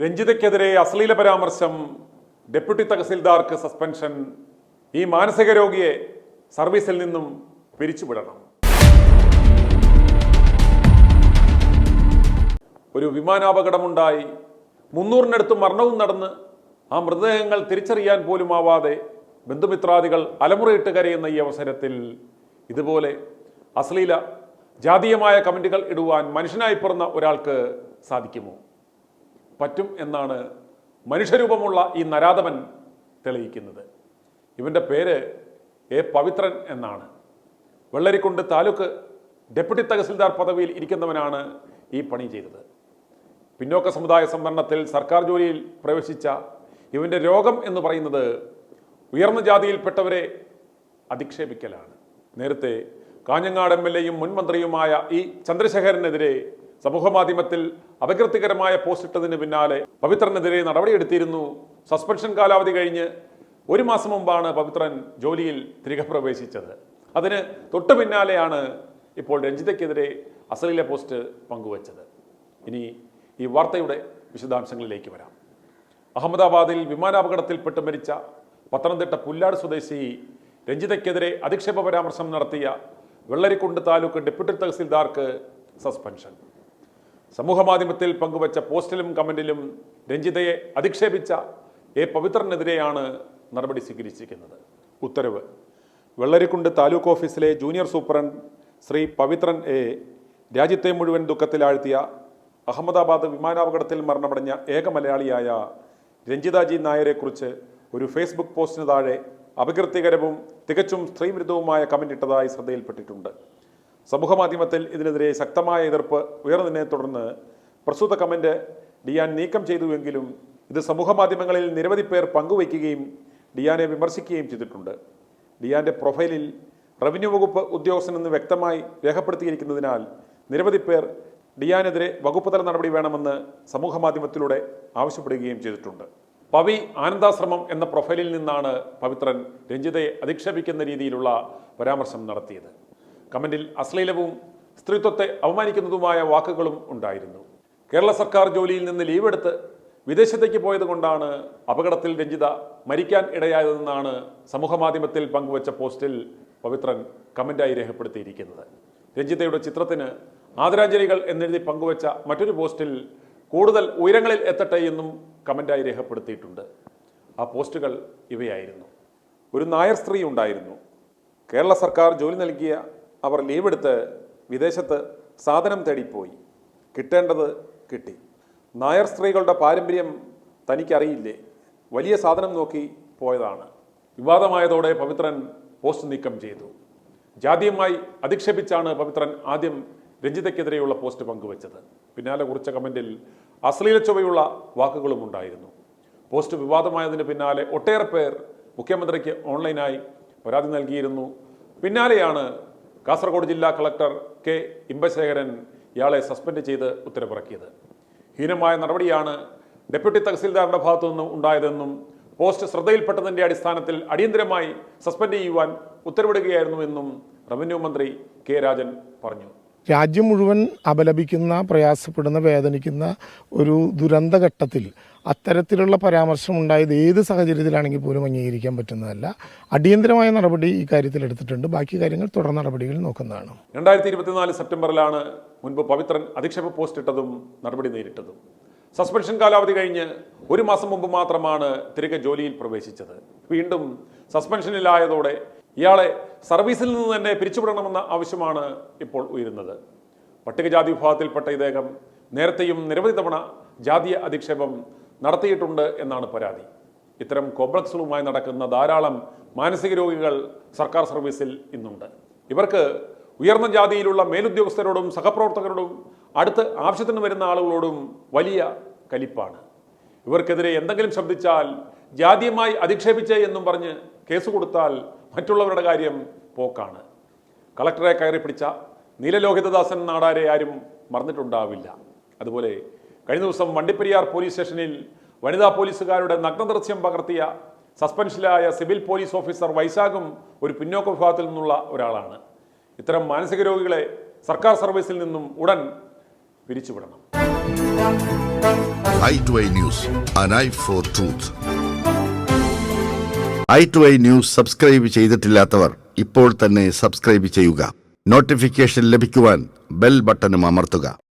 രഞ്ജിതയ്ക്കെതിരെ അശ്ലീല പരാമർശം, deputy തഹസിൽദാർക്ക് suspension. ഈ മാനസിക രോഗിയെ സർവീസിൽ നിന്നും പിരിച്ചുവിടണം. ഒരു വിമാനാപകടമുണ്ടായി 300-നടുത്ത് മരണവും നടന്ന് ആ മൃതദേഹങ്ങൾ തിരിച്ചറിയാൻ പോലും ആവാതെ ബന്ധുമിത്രാദികൾ അലമുറയിട്ട് കരയുന്ന ഈ അവസരത്തിൽ ഇതുപോലെ അശ്ലീല ജാതീയമായ കമന്റുകൾ ഇടുവാൻ മനുഷ്യനായി പിറന്ന ഒരാൾക്ക് സാധിക്കുമോ? പറ്റും എന്നാണ് മനുഷ്യരൂപമുള്ള ഈ നരാധമൻ തെളിയിക്കുന്നത്. ഇവൻ്റെ പേര് എ പവിത്രൻ എന്നാണ്. വെള്ളരിക്കുണ്ട് താലൂക്ക് ഡെപ്യൂട്ടി തഹസിൽദാർ പദവിയിൽ ഇരിക്കുന്നവനാണ് ഈ പണി ചെയ്തത്. പിന്നോക്ക സമുദായ സംവരണത്തിൽ സർക്കാർ ജോലിയിൽ പ്രവേശിച്ച ഇവൻ്റെ രോഗം എന്ന് പറയുന്നത് ഉയർന്ന ജാതിയിൽപ്പെട്ടവരെ അധിക്ഷേപിക്കലാണ്. നേരത്തെ കാഞ്ഞങ്ങാട് MLA-യും മുൻ മന്ത്രിയുമായ ഈ ചന്ദ്രശേഖരനെതിരെ സമൂഹമാധ്യമത്തിൽ അപകീർത്തികരമായ പോസ്റ്റ് ഇട്ടതിന് പിന്നാലെ പവിത്രനെതിരെ നടപടിയെടുത്തിരുന്നു. സസ്പെൻഷൻ കാലാവധി കഴിഞ്ഞ് 1 മാസം മുമ്പാണ് പവിത്രൻ ജോലിയിൽ തിരികെ പ്രവേശിച്ചത്. അതിന് തൊട്ടു പിന്നാലെയാണ് ഇപ്പോൾ രഞ്ജിതയ്ക്കെതിരെ അശ്ലീല പോസ്റ്റ് പങ്കുവച്ചത്. ഇനി ഈ വാർത്തയുടെ വിശദാംശങ്ങളിലേക്ക് വരാം. അഹമ്മദാബാദിൽ വിമാനാപകടത്തിൽപ്പെട്ട് മരിച്ച പത്തനംതിട്ട പുല്ലാട് സ്വദേശി രഞ്ജിതയ്ക്കെതിരെ അധിക്ഷേപ പരാമർശം നടത്തിയ വെള്ളരിക്കുണ്ട് താലൂക്ക് ഡെപ്യൂട്ടി തഹസിൽദാർക്ക് സസ്പെൻഷൻ. സമൂഹമാധ്യമത്തിൽ പങ്കുവച്ച പോസ്റ്റിലും കമന്റിലും രഞ്ജിതയെ അധിക്ഷേപിച്ച എ പവിത്രനെതിരെയാണ് നടപടി സ്വീകരിച്ചിരിക്കുന്നത്. ഉത്തരവ്: വെള്ളരിക്കുണ്ട് താലൂക്ക് ഓഫീസിലെ junior superintendent Shri Pavithran A രാജ്യത്തെ മുഴുവൻ ദുഃഖത്തിലാഴ്ത്തിയ അഹമ്മദാബാദ് വിമാനാപകടത്തിൽ മരണമടഞ്ഞ ഏക മലയാളിയായ രഞ്ജിത ജി നായരെക്കുറിച്ച് ഒരു ഫേസ്ബുക്ക് പോസ്റ്റിന് താഴെ അപകീർത്തികരവും തികച്ചും സ്ത്രീവിരുദ്ധവുമായ കമന്റ് ഇട്ടതായി ശ്രദ്ധയിൽപ്പെട്ടിട്ടുണ്ട്. സമൂഹമാധ്യമത്തിൽ ഇതിനെതിരെ ശക്തമായ എതിർപ്പ് ഉയർന്നതിനെ തുടർന്ന് പ്രസ്തുത കമന്റ് ഡിയാൻ നീക്കം ചെയ്തുവെങ്കിലും ഇത് സമൂഹമാധ്യമങ്ങളിൽ നിരവധി പേർ പങ്കുവയ്ക്കുകയും ഡിയാനെ വിമർശിക്കുകയും ചെയ്തിട്ടുണ്ട്. ഡിയാന്റെ പ്രൊഫൈലിൽ റവന്യൂ വകുപ്പ് ഉദ്യോഗസ്ഥനെന്ന് വ്യക്തമായി രേഖപ്പെടുത്തിയിരിക്കുന്നതിനാൽ നിരവധി പേർ ഡിയാനെതിരെ വകുപ്പ് തല നടപടി വേണമെന്ന് സമൂഹമാധ്യമത്തിലൂടെ ആവശ്യപ്പെടുകയും ചെയ്തിട്ടുണ്ട്. പവി ആനന്ദാശ്രമം എന്ന പ്രൊഫൈലിൽ നിന്നാണ് പവിത്രൻ രഞ്ജിതയെ അധിക്ഷേപിക്കുന്ന രീതിയിലുള്ള പരാമർശം നടത്തിയത്. കമന്റിൽ അശ്ലീലവും സ്ത്രീത്വത്തെ അവമാനിക്കുന്നതുമായ വാക്കുകളും ഉണ്ടായിരുന്നു. കേരള സർക്കാർ ജോലിയിൽ നിന്ന് ലീവ് എടുത്ത് വിദേശത്തേക്ക് പോയത് കൊണ്ടാണ് അപകടത്തിൽ രഞ്ജിത മരിക്കാൻ ഇടയായതെന്നാണ് സമൂഹമാധ്യമത്തിൽ പങ്കുവച്ച പോസ്റ്റിൽ പവിത്രൻ കമന്റായി രേഖപ്പെടുത്തിയിരിക്കുന്നത്. രഞ്ജിതയുടെ ചിത്രത്തിന് ആദരാഞ്ജലികൾ എന്നെഴുതി പങ്കുവച്ച മറ്റൊരു പോസ്റ്റിൽ കൂടുതൽ ഉയരങ്ങളിൽ എത്തട്ടെ എന്നും കമന്റായി രേഖപ്പെടുത്തിയിട്ടുണ്ട്. ആ പോസ്റ്റുകൾ ഇവയായിരുന്നു: ഒരു നായർ സ്ത്രീ ഉണ്ടായിരുന്നു. കേരള സർക്കാർ ജോലി നൽകിയ അവർ ലീവ് എടുത്ത് വിദേശത്ത് സാധനം തേടിപ്പോയി. കിട്ടേണ്ടത് കിട്ടി. നായർ സ്ത്രീകളുടെ പാരമ്പര്യം തനിക്കറിയില്ലേ? വലിയ സാധനം നോക്കി പോയതാണ്. വിവാദമായതോടെ പവിത്രൻ പോസ്റ്റ് നീക്കം ചെയ്തു. ജാതീയമായി അധിക്ഷേപിച്ചാണ് പവിത്രൻ ആദ്യം രഞ്ജിതയ്ക്കെതിരെയുള്ള പോസ്റ്റ് പങ്കുവച്ചത്. പിന്നാലെ കുറിച്ച കമന്റിൽ അശ്ലീല ചൊവ്വയുള്ള വാക്കുകളും ഉണ്ടായിരുന്നു. പോസ്റ്റ് വിവാദമായതിന് പിന്നാലെ ഒട്ടേറെ പേർ മുഖ്യമന്ത്രിക്ക് ഓൺലൈനായി പരാതി നൽകിയിരുന്നു. പിന്നാലെയാണ് കാസർഗോഡ് ജില്ലാ കളക്ടർ കെ ഇമ്പശേഖരൻ ഇയാളെ സസ്പെൻഡ് ചെയ്ത് ഉത്തരവിറക്കിയത്. ഹീനമായ നടപടിയാണ് ഡെപ്യൂട്ടി തഹസിൽദാറിന്റെ ഭാഗത്തുനിന്നും ഉണ്ടായതെന്നും പോസ്റ്റ് ശ്രദ്ധയിൽപ്പെട്ടതിന്റെ അടിസ്ഥാനത്തിൽ അടിയന്തരമായി സസ്പെൻഡ് ചെയ്യുവാൻ ഉത്തരവിടുകയായിരുന്നുവെന്നും റവന്യൂ മന്ത്രി കെ രാജൻ പറഞ്ഞു. രാജ്യം മുഴുവൻ അപലപിക്കുന്ന, പ്രയാസപ്പെടുന്ന, വേദനിക്കുന്ന ഒരു ദുരന്തഘട്ടത്തിൽ അത്തരത്തിലുള്ള പരാമർശം ഉണ്ടായത് ഏത് സാഹചര്യത്തിലാണെങ്കിൽ പോലും അംഗീകരിക്കാൻ പറ്റുന്നതല്ല. അടിയന്തരമായ നടപടി ഈ കാര്യത്തിൽ എടുത്തിട്ടുണ്ട്. ബാക്കി കാര്യങ്ങൾ തുടർ നടപടികൾ നോക്കുന്നതാണ്. 2024 സെപ്റ്റംബറിലാണ് മുൻപ് പവിത്രൻ അധിക്ഷേപ പോസ്റ്റ് ഇട്ടതും നടപടി നേരിട്ടതും. സസ്പെൻഷൻ കാലാവധി കഴിഞ്ഞ് 1 മാസം മുമ്പ് മാത്രമാണ് തിരികെ ജോലിയിൽ പ്രവേശിച്ചത്. വീണ്ടും സസ്പെൻഷനിലായതോടെ ഇയാളെ സർവീസിൽ നിന്ന് തന്നെ പിരിച്ചുവിടണമെന്ന ആവശ്യമാണ് ഇപ്പോൾ ഉയരുന്നത്. പട്ടികജാതി വിഭാഗത്തിൽപ്പെട്ട ഇദ്ദേഹം നേരത്തെയും നിരവധി തവണ ജാതീയ അധിക്ഷേപം നടത്തിയിട്ടുണ്ട് എന്നാണ് പരാതി. ഇത്തരം കോംപ്ലക്സുകളുമായി നടക്കുന്ന ധാരാളം മാനസിക രോഗികൾ സർക്കാർ സർവീസിൽ ഇന്നുണ്ട്. ഇവർക്ക് ഉയർന്ന ജാതിയിലുള്ള മേലുദ്യോഗസ്ഥരോടും സഹപ്രവർത്തകരോടും അടുത്ത് ആവശ്യത്തിന് വരുന്ന ആളുകളോടും വലിയ കലിപ്പാണ്. ഇവർക്കെതിരെ എന്തെങ്കിലും ശബ്ദിച്ചാൽ ജാതീയമായി അധിക്ഷേപിച്ചേ എന്നും പറഞ്ഞ് കേസ് കൊടുത്താൽ മറ്റുള്ളവരുടെ കാര്യം പോക്കാണ്. കളക്ടറെ കയറി പിടിച്ച നീലലോഹിതദാസൻ നാടാരെ ആരും മറന്നിട്ടുണ്ടാവില്ല. അതുപോലെ കഴിഞ്ഞ ദിവസം വണ്ടിപ്പെരിയാർ പോലീസ് സ്റ്റേഷനിൽ വനിതാ പോലീസുകാരുടെ നഗ്നദൃശ്യം പകർത്തിയ സസ്പെൻഷനിലായ സിവിൽ പോലീസ് ഓഫീസർ വൈശാഖും ഒരു പിന്നോക്ക വിഭാഗത്തിൽ നിന്നുള്ള ഒരാളാണ്. ഇത്തരം മാനസിക രോഗികളെ സർക്കാർ സർവീസിൽ നിന്നും ഉടൻ പിരിച്ചുവിടണം. i2i News, an eye for truth. i2i News subscribe ചെയ്തിട്ടില്ലാത്തവർ ഇപ്പോൾ തന്നെ സബ്സ്ക്രൈബ് ചെയ്യുക. നോട്ടിഫിക്കേഷൻ ലഭിക്കുവാൻ ബെൽ ബട്ടണും അമർത്തുക.